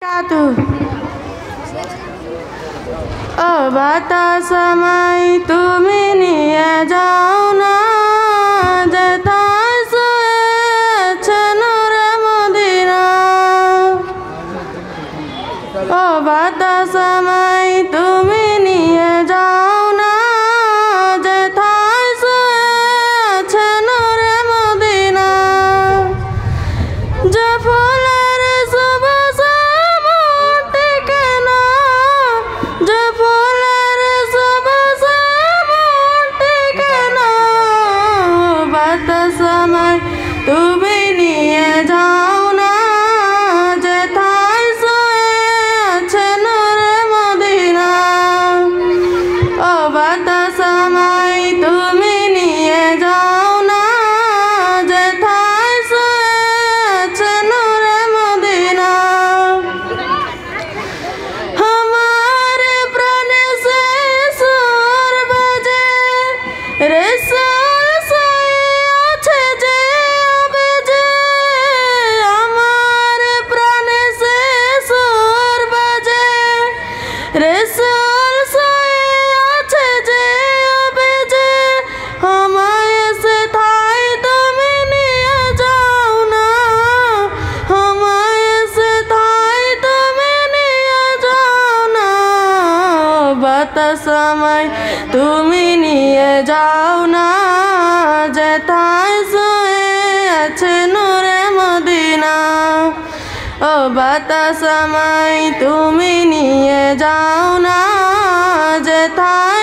Katu ও বাতাসময় তুমি নিয়ে যাও না যেথায় শুয়েছে নূরে মদিনা ও বাতাসময় তুমি নিয়ে যাও না যেথায় শুয়েছে নূরে মদিনা যে ফুলের সুবাসে মন টেকে না যে ফুলের সুবাসে মন টেকে না বাতাসময় তুমি নিয়ে যাও না যেথায় শুয়েছে নূরে মদিনা ও বাতাসময় তুমি নিয়ে যাও না যেথায় শুয়েছে নূরে মদিনা আমার প্রাণে সে সুর বাজে রাসূল আছে যে বেজে আমার প্রাণে সে সুর বাজে রাসূল আছে যে বেজে আমায় সেথায় তুমি নিয়ে যাও না আমায় সেথায় তুমি নিয়ে যাও না বাতাসময় তুমি নিয়ে যাও না যেথায় শুয়েছে নূরে মদিনা ও বাতাসময় তুমি নিয়ে যাও না যেথায়